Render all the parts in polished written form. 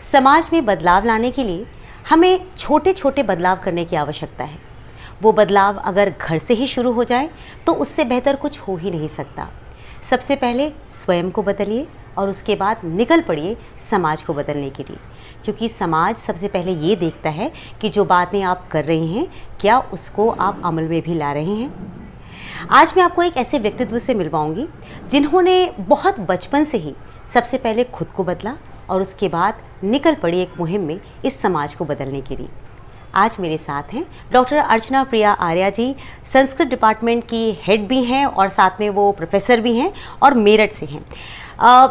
समाज में बदलाव लाने के लिए हमें छोटे छोटे बदलाव करने की आवश्यकता है। वो बदलाव अगर घर से ही शुरू हो जाए तो उससे बेहतर कुछ हो ही नहीं सकता। सबसे पहले स्वयं को बदलिए और उसके बाद निकल पड़िए समाज को बदलने के लिए, क्योंकि समाज सबसे पहले ये देखता है कि जो बातें आप कर रहे हैं क्या उसको आप अमल में भी ला रहे हैं। आज मैं आपको एक ऐसे व्यक्तित्व से मिलवाऊंगी जिन्होंने बहुत बचपन से ही सबसे पहले खुद को बदला और उसके बाद निकल पड़ी एक मुहिम में इस समाज को बदलने के लिए। आज मेरे साथ हैं डॉक्टर अर्चना प्रिया आर्या जी, संस्कृत डिपार्टमेंट की हेड भी हैं और साथ में वो प्रोफेसर भी हैं और मेरठ से हैं।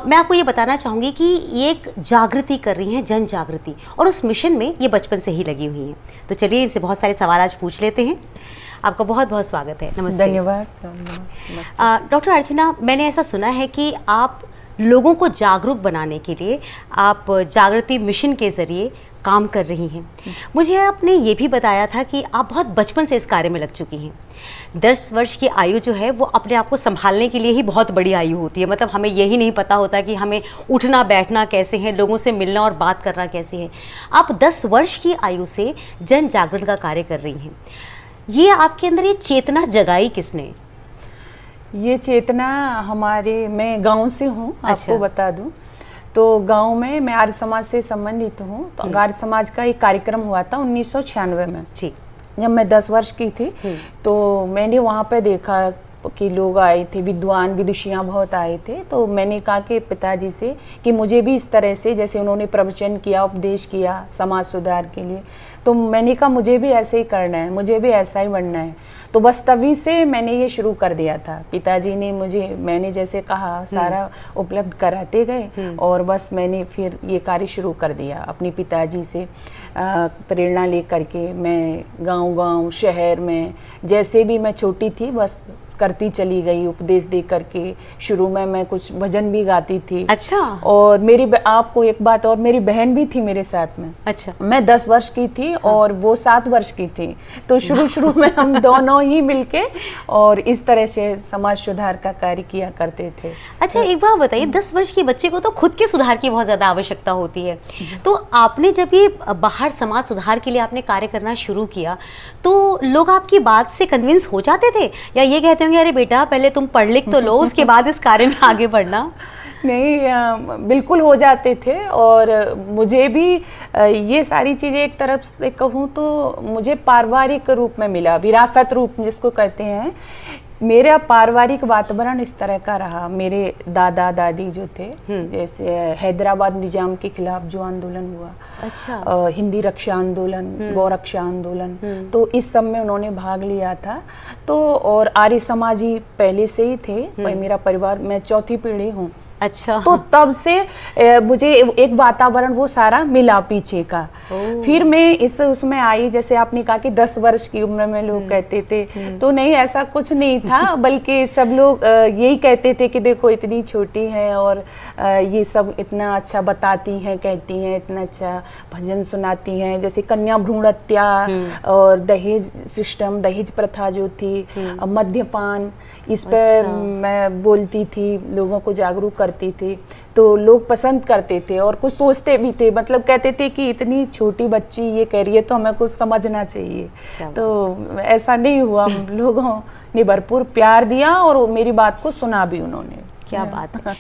मैं आपको ये बताना चाहूँगी कि ये एक जागृति कर रही हैं, जन जागृति, और उस मिशन में ये बचपन से ही लगी हुई हैं। तो चलिए इनसे बहुत सारे सवाल आज पूछ लेते हैं। आपका बहुत बहुत स्वागत है। नमस्ते। धन्यवाद। डॉक्टर अर्चना, मैंने ऐसा सुना है कि आप लोगों को जागरूक बनाने के लिए आप जागृति मिशन के ज़रिए काम कर रही हैं। मुझे आपने ये भी बताया था कि आप बहुत बचपन से इस कार्य में लग चुकी हैं। 10 वर्ष की आयु जो है वो अपने आप को संभालने के लिए ही बहुत बड़ी आयु होती है। मतलब हमें यही नहीं पता होता कि हमें उठना बैठना कैसे है, लोगों से मिलना और बात करना कैसे है। आप 10 वर्ष की आयु से जन जागरण का कार्य कर रही हैं। ये आपके अंदर ये चेतना जगाई किसने? ये चेतना मैं गांव से हूँ। अच्छा। आपको बता दूं तो गांव में मैं आर्य समाज से संबंधित हूँ। तो आर्य समाज का एक कार्यक्रम हुआ था 1996 में जी। जब मैं 10 वर्ष की थी। तो मैंने वहाँ पे देखा कि लोग आए थे, विद्वान विदुषियाँ बहुत आए थे। तो मैंने कहा कि पिताजी से कि मुझे भी इस तरह से, जैसे उन्होंने प्रवचन किया, उपदेश किया समाज सुधार के लिए, तो मैंने कहा मुझे भी ऐसे ही करना है, मुझे भी ऐसा ही बनना है। तो बस तभी से मैंने ये शुरू कर दिया था। पिताजी ने मैंने जैसे कहा सारा उपलब्ध कराते गए और बस मैंने फिर ये कार्य शुरू कर दिया। अपने पिताजी से प्रेरणा लेकर के मैं गांव-गांव, शहर में, जैसे भी मैं छोटी थी बस करती चली गई, उपदेश दे करके। शुरू में मैं कुछ भजन भी गाती थी। अच्छा। और आपको एक बात और, मेरी बहन भी थी मेरे साथ में। अच्छा। मैं 10 वर्ष की थी और वो 7 वर्ष की थी। तो शुरू में हम दोनों ही मिलके और इस तरह से समाज सुधार का कार्य किया करते थे। अच्छा, एक बात बताइए, 10 वर्ष के बच्चे को तो खुद के सुधार की बहुत ज़्यादा आवश्यकता होती है। तो आपने जब ये बाहर समाज सुधार के लिए आपने कार्य करना शुरू किया तो लोग आपकी बात से कन्विंस हो जाते थे या ये कहते होंगे अरे बेटा पहले तुम पढ़ लिख तो लो उसके बाद इस कार्य में आगे बढ़ना? नहीं, बिल्कुल हो जाते थे। और मुझे भी ये सारी चीज़ें एक तरफ से कहूँ तो मुझे पारिवारिक रूप में मिला, विरासत रूप जिसको कहते हैं। मेरा पारिवारिक वातावरण इस तरह का रहा। मेरे दादा दादी जो थे, जैसे हैदराबाद निजाम के खिलाफ जो आंदोलन हुआ, अच्छा, हिंदी रक्षा आंदोलन, गौ रक्षा आंदोलन, तो इस सब में उन्होंने भाग लिया था। तो और आर्य समाजी पहले से ही थे। मेरा परिवार, मैं चौथी पीढ़ी हूँ। अच्छा। तो तब से मुझे एक वातावरण वो सारा मिला पीछे का। फिर मैं उसमें आई, जैसे आपने कहा कि 10 वर्ष की उम्र में लोग कहते थे, तो नहीं, ऐसा कुछ नहीं था। बल्कि सब लोग यही कहते थे कि देखो इतनी छोटी है और ये सब इतना अच्छा बताती हैं, कहती हैं, इतना अच्छा भजन सुनाती हैं। जैसे कन्या भ्रूण हत्या और दहेज सिस्टम, दहेज प्रथा जो थी, मद्यपान, इस पर मैं बोलती थी, लोगों को जागरूक करती थी। तो लोग पसंद करते थे और कुछ सोचते भी थे, मतलब कहते थे कि इतनी छोटी बच्ची ये कह रही है तो हमें कुछ समझना चाहिए। तो ऐसा नहीं हुआ। लोगों ने भरपूर प्यार दिया और मेरी बात को सुना भी उन्होंने। क्या बात है।